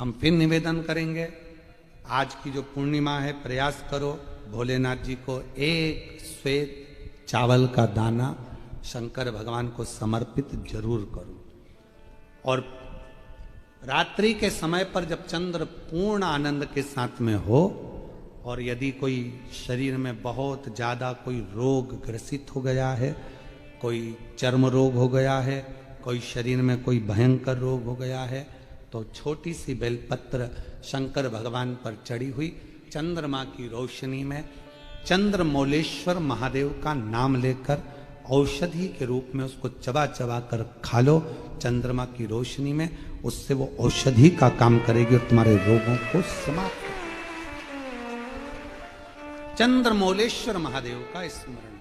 हम फिर निवेदन करेंगे, आज की जो पूर्णिमा है, प्रयास करो भोलेनाथ जी को एक श्वेत चावल का दाना शंकर भगवान को समर्पित जरूर करो। और रात्रि के समय पर जब चंद्र पूर्ण आनंद के साथ में हो, और यदि कोई शरीर में बहुत ज़्यादा कोई रोग ग्रसित हो गया है, कोई चर्म रोग हो गया है, कोई शरीर में कोई भयंकर रोग हो गया है, तो छोटी सी बेलपत्र शंकर भगवान पर चढ़ी हुई चंद्रमा की रोशनी में चंद्रमौलेश्वर महादेव का नाम लेकर औषधि के रूप में उसको चबा चबा कर खा लो चंद्रमा की रोशनी में। उससे वो औषधि का काम करेगी और तुम्हारे रोगों को समाप्त। चंद्रमौलेश्वर महादेव का स्मरण।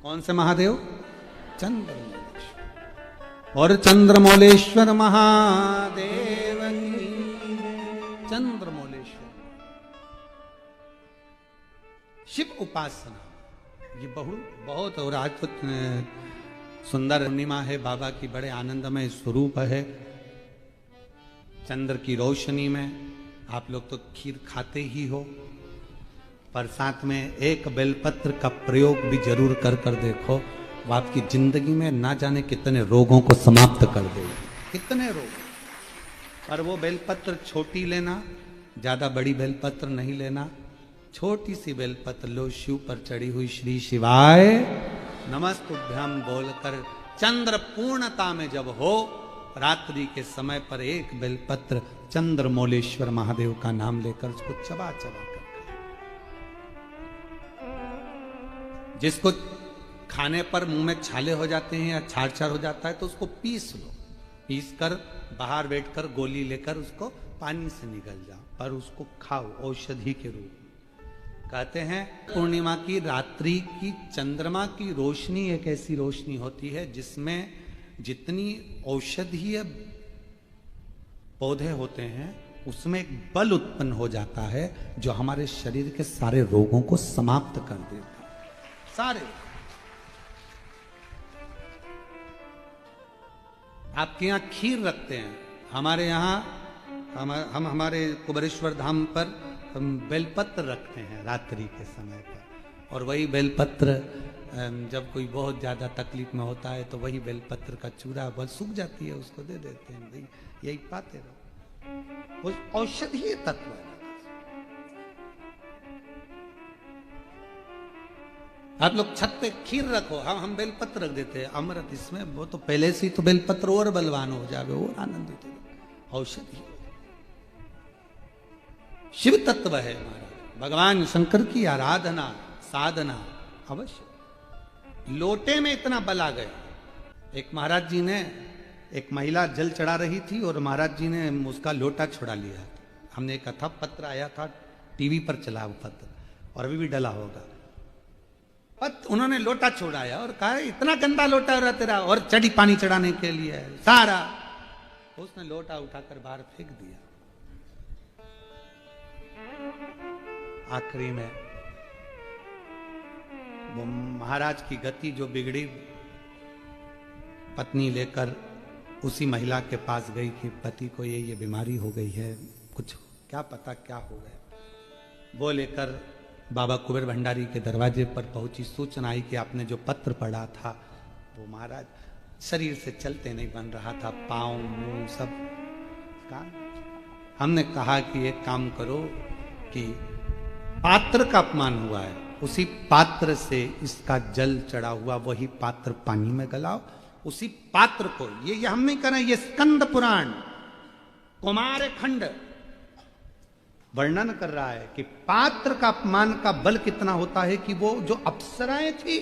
कौन से महादेव? चंद्रमौलेश्वर। और चंद्रमौलेश्वर महादेव की चंद्रमौलेश्वर शिव उपासना ये बहुत और आज तो सुंदर पूर्णिमा है, बाबा की बड़े आनंदमय स्वरूप है। चंद्र की रोशनी में आप लोग तो खीर खाते ही हो, पर साथ में एक बेलपत्र का प्रयोग भी जरूर कर कर देखो, वो आपकी जिंदगी में ना जाने कितने रोगों को समाप्त कर देगी, कितने रोग। पर वो बेलपत्र छोटी लेना, ज्यादा बड़ी बेलपत्र नहीं लेना, छोटी सी बेलपत्र लो, शिव पर चढ़ी हुई श्री शिवाय नमस्तुभ्यम बोलकर चंद्र पूर्णता में जब हो, रात्रि के समय पर एक बेलपत्र चंद्रमौलेश्वर महादेव का नाम लेकर उसको चबा चबा कर, जिसको खाने पर मुंह में छाले हो जाते हैं या छार छार हो जाता है तो उसको पीस लो, पीस कर बाहर बैठकर गोली लेकर उसको पानी से निगल जाओ, पर उसको खाओ औषधि के रूप में। कहते हैं पूर्णिमा की रात्रि की चंद्रमा की रोशनी एक ऐसी रोशनी होती है जिसमें जितनी औषधीय पौधे होते हैं उसमें एक बल उत्पन्न हो जाता है जो हमारे शरीर के सारे रोगों को समाप्त कर देता है, सारे। आपके यहाँ खीर रखते हैं, हमारे यहाँ हम हमारे कुबेरेश्वर धाम पर हम बेलपत्र रखते हैं रात्रि के समय पर। और वही बेलपत्र जब कोई बहुत ज़्यादा तकलीफ में होता है तो वही बेलपत्र का चूरा बस सूख जाती है, उसको दे देते हैं, भाई यही पाते रहो, औषधीय तत्व है। आप लोग छत पे खीर रखो, हम बेलपत्र रख देते हैं, अमृत इसमें, वो तो पहले से ही तो बेलपत्र और बलवान हो जावे, और आनंदित हो। औषधि शिव तत्व है महाराज, भगवान शंकर की आराधना साधना अवश्य। लोटे में इतना बल आ गया, एक महाराज जी ने, एक महिला जल चढ़ा रही थी और महाराज जी ने उसका लोटा छुड़ा लिया। हमने एक कथा पत्र आया था, टीवी पर चला वो पत्र, और अभी भी डला होगा। उन्होंने लोटा छोड़ाया और कहा इतना गंदा लोटा रहा तेरा, और चढ़ी पानी चढ़ाने के लिए सारा, उसने लोटा उठाकर बाहर फेंक दिया। आखिरी में वो महाराज की गति जो बिगड़ी, पत्नी लेकर उसी महिला के पास गई कि पति को ये बीमारी हो गई है, कुछ क्या पता क्या हो गया। वो लेकर बाबा कुबेर भंडारी के दरवाजे पर पहुंची, सूचना आई कि आपने जो पत्र पढ़ा था वो महाराज शरीर से चलते नहीं बन रहा था, पांव मुंह सब काम। हमने कहा कि एक काम करो कि पात्र का अपमान हुआ है, उसी पात्र से इसका जल चढ़ा हुआ वही पात्र पानी में गलाओ, उसी पात्र को, ये हम नहीं कर रहे, ये स्कंद पुराण कुमार खंड वर्णन कर रहा है कि पात्र का अपमान का बल कितना होता है कि वो जो अप्सराएं थी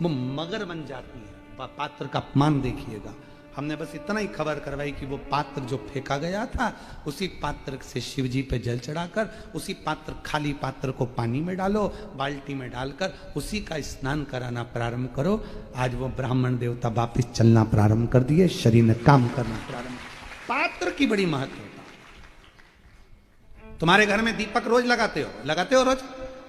वो मगर बन जाती है। पात्र का अपमान देखिएगा। हमने बस इतना ही खबर करवाई कि वो पात्र जो फेंका गया था, उसी पात्र से शिव जी पे जल चढ़ाकर, उसी पात्र, खाली पात्र को पानी में डालो, बाल्टी में डालकर उसी का स्नान कराना प्रारंभ करो। आज वो ब्राह्मण देवता वापिस चलना प्रारंभ कर दिए, शरीर ने काम करना प्रारंभ। पात्र की बड़ी महत्व। तुम्हारे घर में दीपक रोज लगाते हो रोज?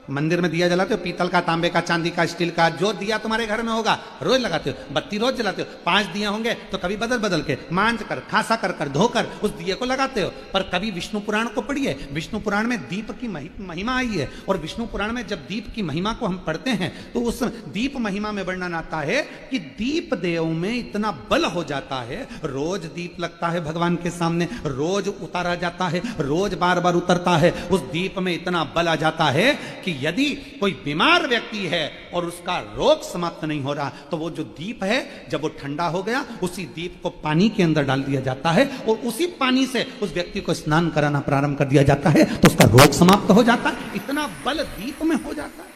मंदिर में दिया जलाते हो, पीतल का, तांबे का, चांदी का, स्टील का, जो दिया तुम्हारे घर में होगा रोज लगाते हो। बत्ती रोज जलाते हो, 5 दिए होंगे तो कभी बदल बदल के मांझ कर, खासा कर धोकर उस दिए को लगाते हो। पर कभी विष्णु पुराण को पढ़िए, विष्णु पुराण में दीप की महिमा आई है। और विष्णु पुराण में जब दीप की महिमा को हम पढ़ते हैं तो उस दीप महिमा में वर्णन आता है कि दीप देव में इतना बल हो जाता है, रोज दीप लगता है भगवान के सामने, रोज उतारा जाता है, रोज बार बार उतरता है, उस दीप में इतना बल आ जाता है कि यदि कोई बीमार व्यक्ति है और उसका रोग समाप्त नहीं हो रहा तो वो जो दीप है जब वो ठंडा हो गया उसी दीप को पानी के अंदर डाल दिया जाता है और उसी पानी से उस व्यक्ति को स्नान कराना प्रारंभ कर दिया जाता है तो उसका रोग समाप्त हो जाता है। इतना बल दीप में हो जाता है।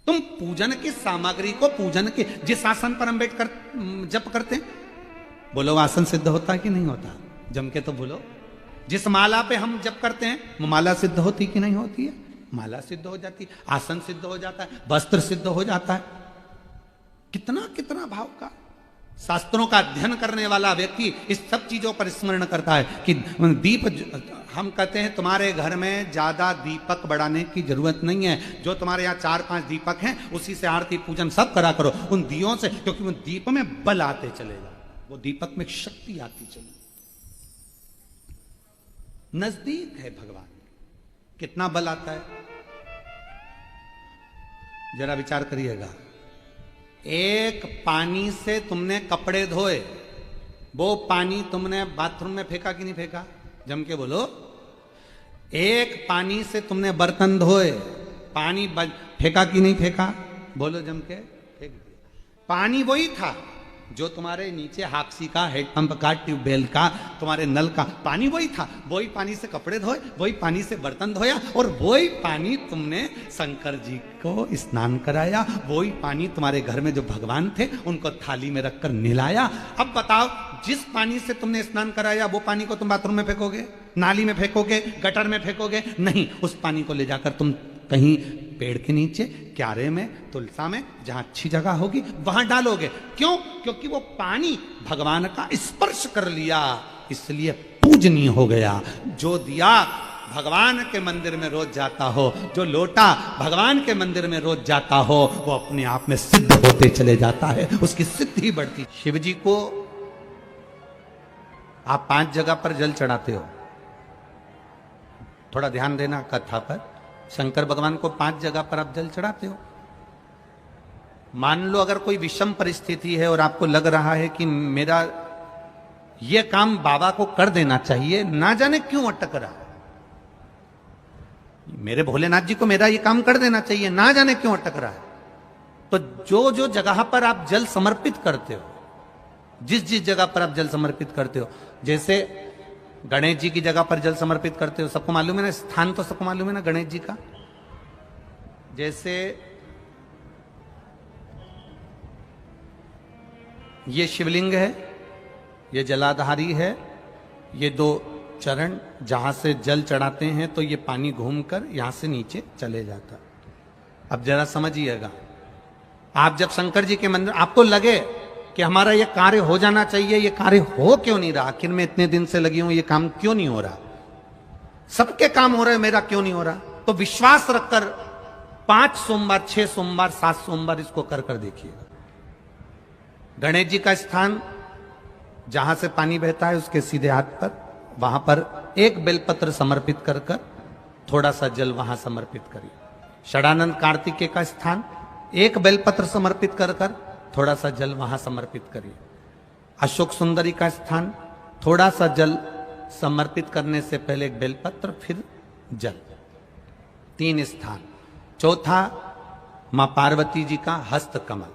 तुम पूजन की सामग्री को, पूजन के जिस आसन पर हम बैठकर जप करते हैं, बोलो आसन सिद्ध होता है कि नहीं होता? जम के तो बोलो। जिस माला पे हम जप करते हैं वो माला सिद्ध होती कि नहीं होती है? माला सिद्ध हो जाती है, आसन सिद्ध हो जाता है, वस्त्र सिद्ध हो जाता है। कितना कितना भाव का। शास्त्रों का अध्ययन करने वाला व्यक्ति इस सब चीजों पर स्मरण करता है कि दीप, हम कहते हैं तुम्हारे घर में ज्यादा दीपक बढ़ाने की जरूरत नहीं है, जो तुम्हारे यहाँ 4-5 दीपक हैं उसी से आरती पूजन सब करा करो, उन दियों से, क्योंकि उन दीप में बल आते चलेगा, वो दीपक में शक्ति आती चलेगी। नजदीक है भगवान, कितना बल आता है जरा विचार करिएगा। एक पानी से तुमने कपड़े धोए, वो पानी तुमने बाथरूम में फेंका कि नहीं फेंका? जम के बोलो। एक पानी से तुमने बर्तन धोए, पानी फेंका कि नहीं फेंका? बोलो जम के। फेंक दिया। पानी वही था जो तुम्हारे नीचे हाप्सी का, हेडपंप का, ट्यूबवेल का, तुम्हारे नल का पानी वही था। वही पानी से कपड़े धोए, वही पानी से बर्तन धोया और वही पानी तुमने शंकर जी को स्नान कराया, वही पानी तुम्हारे घर में जो भगवान थे उनको थाली में रखकर नहलाया। अब बताओ, जिस पानी से तुमने स्नान कराया वो पानी को तुम बाथरूम में फेंकोगे, नाली में फेंकोगे, गटर में फेंकोगे? नहीं, उस पानी को ले जाकर तुम कहीं पेड़ के नीचे, क्यारे में, तुलसा में, जहां अच्छी जगह होगी वहां डालोगे। क्यों? क्योंकि वो पानी भगवान का स्पर्श कर लिया, इसलिए पूजनीय हो गया। जो दिया भगवान के मंदिर में रोज जाता हो, जो लोटा भगवान के मंदिर में रोज जाता हो, वो अपने आप में सिद्ध होते चले जाता है, उसकी सिद्धि बढ़ती। शिव जी को आप 5 जगह पर जल चढ़ाते हो, थोड़ा ध्यान देना कथा पर। शंकर भगवान को 5 जगह पर आप जल चढ़ाते हो। मान लो अगर कोई विषम परिस्थिति है और आपको लग रहा है कि मेरा यह काम बाबा को कर देना चाहिए, ना जाने क्यों अटक रहा है, मेरे भोलेनाथ जी को मेरा यह काम कर देना चाहिए, ना जाने क्यों अटक रहा है, तो जो जो जगह पर आप जल समर्पित करते हो, जिस जिस जगह पर आप जल समर्पित करते हो, जैसे गणेश जी की जगह पर जल समर्पित करते हो, सबको मालूम है ना, स्थान तो सबको मालूम है ना गणेश जी का। जैसे ये शिवलिंग है, ये जलाधारी है, ये 2 चरण जहां से जल चढ़ाते हैं तो ये पानी घूमकर यहां से नीचे चले जाता। अब जरा समझिएगा, आप जब शंकर जी के मंदिर, आपको लगे कि हमारा ये कार्य हो जाना चाहिए, ये कार्य हो क्यों नहीं रहा, आखिर में इतने दिन से लगी हूं, ये काम क्यों नहीं हो रहा, सबके काम हो रहे, मेरा क्यों नहीं हो रहा, तो विश्वास रखकर 5 सोमवार, 6 सोमवार, 7 सोमवार इसको कर कर देखिएगा। गणेश जी का स्थान जहां से पानी बहता है उसके सीधे हाथ पर, वहां पर एक बेलपत्र समर्पित कर कर थोड़ा सा जल वहां समर्पित करिए। षडानंद कार्तिकेय का स्थान, एक बेलपत्र समर्पित कर कर थोड़ा सा जल वहां समर्पित करिए। अशोक सुंदरी का स्थान, थोड़ा सा जल समर्पित करने से पहले एक बेलपत्र, फिर जल। 3 स्थान। चौथा, मां पार्वती जी का हस्त कमल,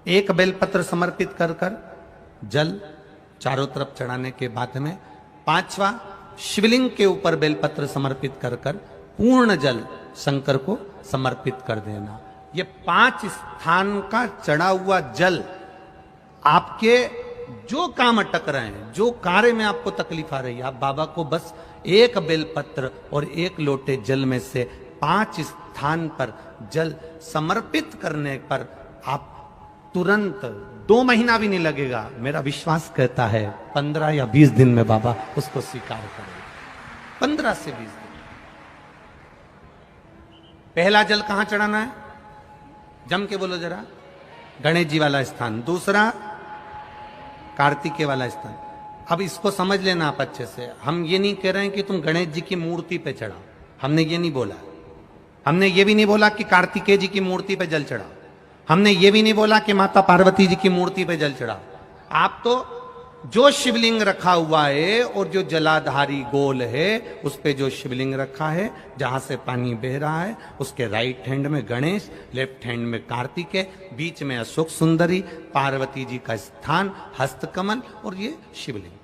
एक बेलपत्र समर्पित कर कर जल चारों तरफ चढ़ाने के बाद में। 5वां, शिवलिंग के ऊपर बेलपत्र समर्पित कर कर पूर्ण जल शंकर को समर्पित कर देना। ये 5 स्थान का चढ़ा हुआ जल आपके जो काम अटक रहे हैं, जो कार्य में आपको तकलीफ आ रही है, आप बाबा को बस एक बेलपत्र और एक लोटे जल में से 5 स्थान पर जल समर्पित करने पर आप तुरंत 2 महीना भी नहीं लगेगा, मेरा विश्वास कहता है 15 या 20 दिन में बाबा उसको स्वीकार करेगा। 15 से 20 दिन। पहला जल कहां चढ़ाना है? जम के बोलो जरा। गणेश जी वाला स्थान। दूसरा कार्तिकेय वाला स्थान। अब इसको समझ लेना आप अच्छे से। हम ये नहीं कह रहे हैं कि तुम गणेश जी की मूर्ति पे चढ़ाओ, हमने ये नहीं बोला। हमने ये भी नहीं बोला कि कार्तिकेय जी की मूर्ति पे जल चढ़ाओ। हमने ये भी नहीं बोला कि माता पार्वती जी की मूर्ति पे जल चढ़ाओ। आप तो जो शिवलिंग रखा हुआ है और जो जलाधारी गोल है उस पे जो शिवलिंग रखा है, जहां से पानी बह रहा है, उसके राइट हैंड में गणेश, लेफ्ट हैंड में कार्तिकेय, बीच में अशोक सुंदरी, पार्वती जी का स्थान, हस्तकमल और ये शिवलिंग।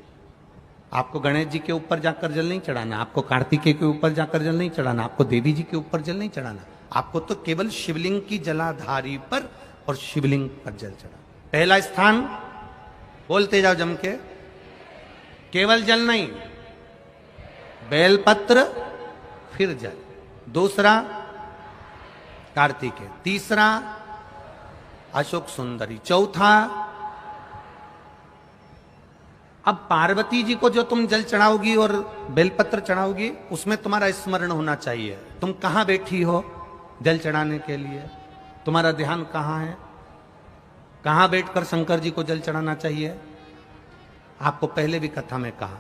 आपको गणेश जी के ऊपर जाकर जल नहीं चढ़ाना, आपको कार्तिकेय के ऊपर जाकर जल नहीं चढ़ाना, आपको देवी जी के ऊपर जल नहीं चढ़ाना। आपको तो केवल शिवलिंग की जलाधारी पर और शिवलिंग पर जल चढ़ा। पहला स्थान बोलते जाओ जम के, केवल जल नहीं, बेलपत्र फिर जल। दूसरा कार्तिकेय, तीसरा अशोक सुंदरी, चौथा अब पार्वती जी को जो तुम जल चढ़ाओगी और बेलपत्र चढ़ाओगी उसमें तुम्हारा स्मरण होना चाहिए। तुम कहां बैठी हो जल चढ़ाने के लिए, तुम्हारा ध्यान कहां है, कहां बैठकर शंकर जी को जल चढ़ाना चाहिए। आपको पहले भी कथा में कहा,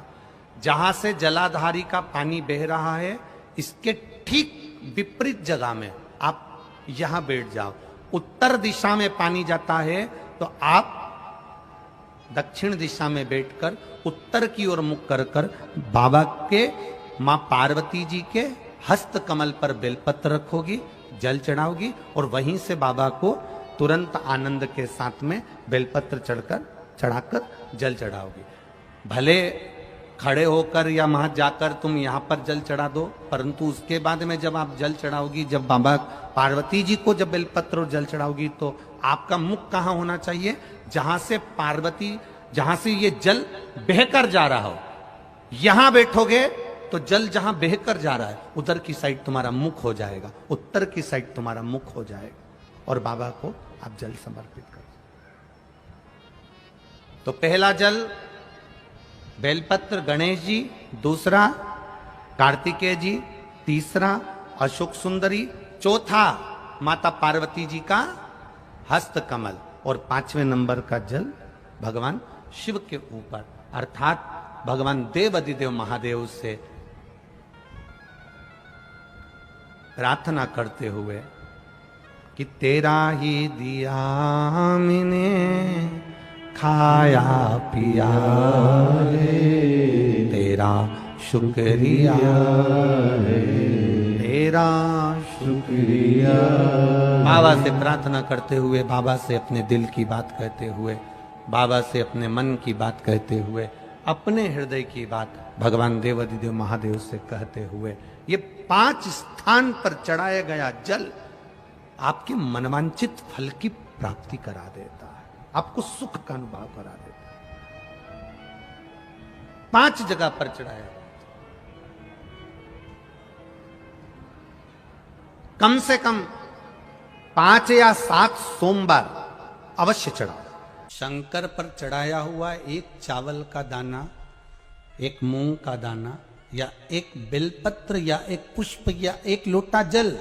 जहां से जलाधारी का पानी बह रहा है इसके ठीक विपरीत जगह में आप यहां बैठ जाओ। उत्तर दिशा में पानी जाता है तो आप दक्षिण दिशा में बैठकर उत्तर की ओर मुख कर कर बाबा के, मां पार्वती जी के हस्त कमल पर बेलपत्र रखोगी, जल चढ़ाओगी और वहीं से बाबा को तुरंत आनंद के साथ में बेलपत्र चढ़ाकर जल चढ़ाओगी। भले खड़े होकर या वहां जाकर तुम यहां पर जल चढ़ा दो, परंतु उसके बाद में जब आप जल चढ़ाओगी, जब बाबा पार्वती जी को जब बेलपत्र और जल चढ़ाओगी तो आपका मुख कहां होना चाहिए, जहां से पार्वती, जहां से ये जल बहकर जा रहा हो। यहां बैठोगे तो जल जहां बहकर जा रहा है उधर की साइड तुम्हारा मुख हो जाएगा, उत्तर की साइड तुम्हारा मुख हो जाएगा और बाबा को आप जल समर्पित कर। तो पहला जल बेलपत्र गणेश जी, दूसरा कार्तिकेय जी, तीसरा अशोक सुंदरी, चौथा माता पार्वती जी का हस्त कमल और पांचवें नंबर का जल भगवान शिव के ऊपर, अर्थात भगवान देवाधिदेव महादेव से प्रार्थना करते हुए कि तेरा ही दिया मैंने खाया पिया रे, तेरा शुक्रिया रे, तेरा शुक्रिया। बाबा से प्रार्थना करते हुए, बाबा से अपने दिल की बात कहते हुए, बाबा से अपने मन की बात कहते हुए, अपने हृदय की बात भगवान देवाधिदेव महादेव से कहते हुए, ये 5 स्थान पर चढ़ाया गया जल आपके मनवांचित फल की प्राप्ति करा देता है, आपको सुख का अनुभव करा देता है। 5 जगह पर चढ़ाया गया, कम से कम 5 या 7 सोमवार अवश्य चढ़ाओ। शंकर पर चढ़ाया हुआ एक चावल का दाना, एक मूंग का दाना या एक बेलपत्र या एक पुष्प या एक लोटा जल,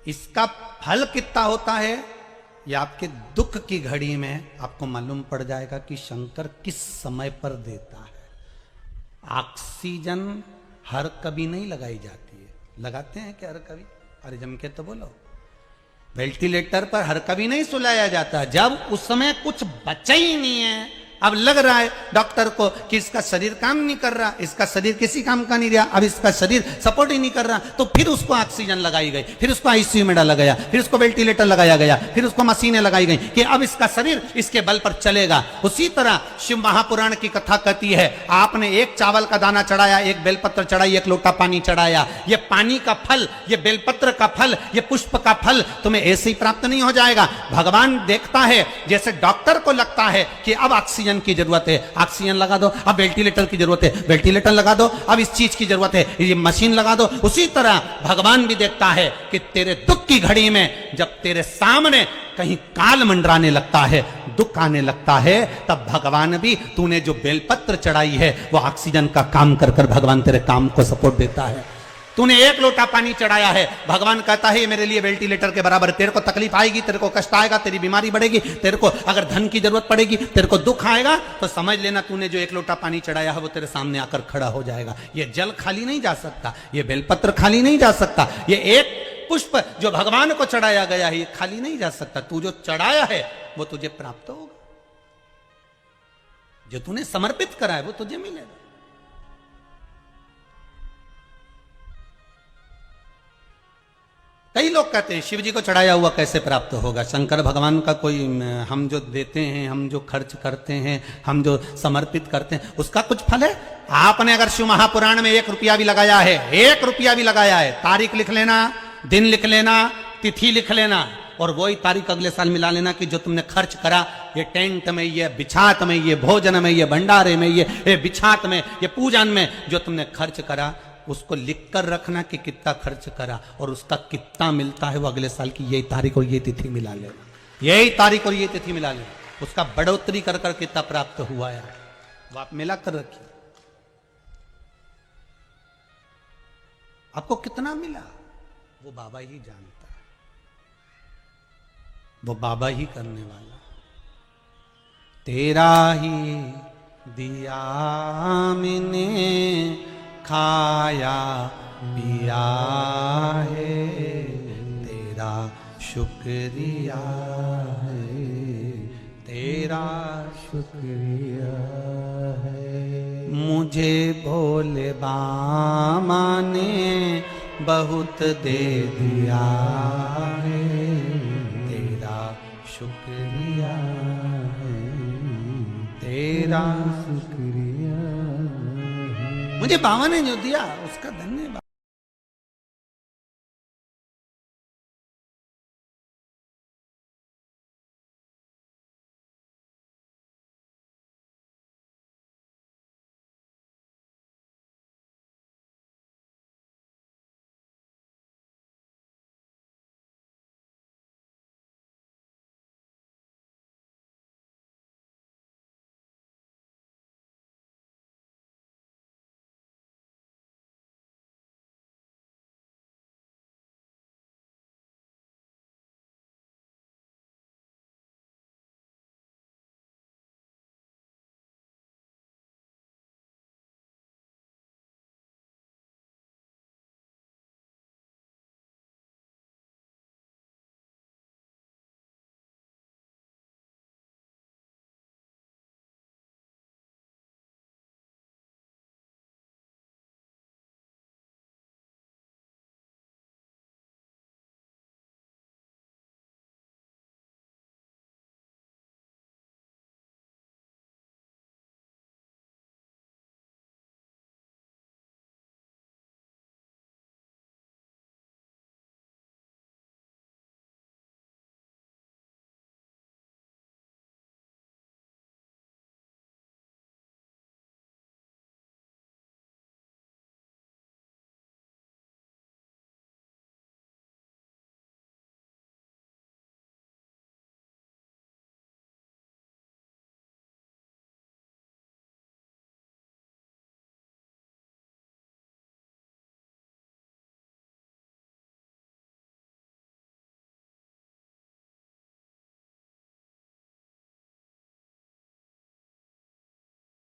इसका फल कितना होता है यह आपके दुख की घड़ी में आपको मालूम पड़ जाएगा कि शंकर किस समय पर देता है। ऑक्सीजन हर कभी नहीं लगाई जाती है, लगाते हैं क्या हर कभी? अरे जम के तो बोलो। वेंटिलेटर पर हर कभी नहीं सुलाया जाता जब उस समय कुछ बचा ही नहीं है। अब लग रहा है डॉक्टर को कि इसका शरीर काम नहीं कर रहा, इसका शरीर किसी काम का नहीं रहा, अब इसका शरीर सपोर्ट ही नहीं कर रहा, तो फिर उसको ऑक्सीजन लगाई गई, फिर उसको आईसीयू में डाला गया, फिर उसको वेंटिलेटर लगाया गया, फिर उसको मशीनें लगाई गई कि अब इसका शरीर इसके बल पर चलेगा। उसी तरह शिव महापुराण की कथा कहती है, आपने एक चावल का दाना चढ़ाया, एक बेलपत्र चढ़ाई, एक लोटा पानी चढ़ाया, ये पानी का फल, ये बेलपत्र का फल, ये पुष्प का फल तुम्हें ऐसे ही प्राप्त नहीं हो जाएगा। भगवान देखता है, जैसे डॉक्टर को लगता है कि अब ऑक्सीजन की जरूरत है, ऑक्सीजन लगा दो, अब वेंटिलेटर की जरूरत है, वेंटिलेटर लगा दो, अब इस चीज की जरूरत है, ये मशीन लगा दो। उसी तरह भगवान भी देखता है कि तेरे दुख की घड़ी में जब तेरे सामने कहीं काल मंडराने लगता है, दुख आने लगता है, तब भगवान भी, तूने जो बेलपत्र चढ़ाई है वो ऑक्सीजन का काम कर कर भगवान तेरे काम को सपोर्ट देता है। तूने एक लोटा पानी चढ़ाया है, भगवान कहता है ये मेरे लिए वेंटिलेटर के बराबर। तेरे को तकलीफ आएगी, तेरे को कष्ट आएगा, तेरी बीमारी बढ़ेगी, तेरे को अगर धन की जरूरत पड़ेगी, तेरे को दुख आएगा, तो समझ लेना तूने जो एक लोटा पानी चढ़ाया है वो तेरे सामने आकर खड़ा हो जाएगा। ये जल खाली नहीं जा सकता, ये बेलपत्र खाली नहीं जा सकता, ये एक पुष्प जो भगवान को चढ़ाया गया है ये खाली नहीं जा सकता। तू जो चढ़ाया है वो तुझे प्राप्त होगा, जो तूने समर्पित करा है वो तुझे मिलेगा। कई लोग कहते हैं शिव जी को चढ़ाया हुआ कैसे प्राप्त होगा, शंकर भगवान का कोई हम जो देते हैं, हम जो खर्च करते हैं, हम जो समर्पित करते हैं उसका कुछ फल है? आपने अगर शिव महापुराण में 1 रुपया भी लगाया है, 1 रुपया भी लगाया है, तारीख लिख लेना, दिन लिख लेना, तिथि लिख लेना और वही तारीख अगले साल मिला लेना कि जो तुमने खर्च करा ये टेंट में, ये बिछात में, ये भोजन में, ये भंडारे में, ये बिछात में, ये पूजन में जो तुमने खर्च करा उसको लिख कर रखना कि कितना खर्च करा और उसका कितना मिलता है वो अगले साल की यही तारीख और ये तिथि मिला लेना, यही तारीख और ये तिथि मिला लेना, उसका बढ़ोतरी कर कर कितना प्राप्त हुआ है वो आप मिला कर रखिए। आपको कितना मिला वो बाबा ही जानता है, वो बाबा ही करने वाला। तेरा ही दिया मैंने खाया पिया है, तेरा शुक्रिया है, तेरा शुक्रिया है। मुझे भोले बाबा ने बहुत दे दिया है, तेरा शुक्रिया है, तेरा शुक्रिया। मुझे बाबा ने जो दिया उसका धन्यवाद।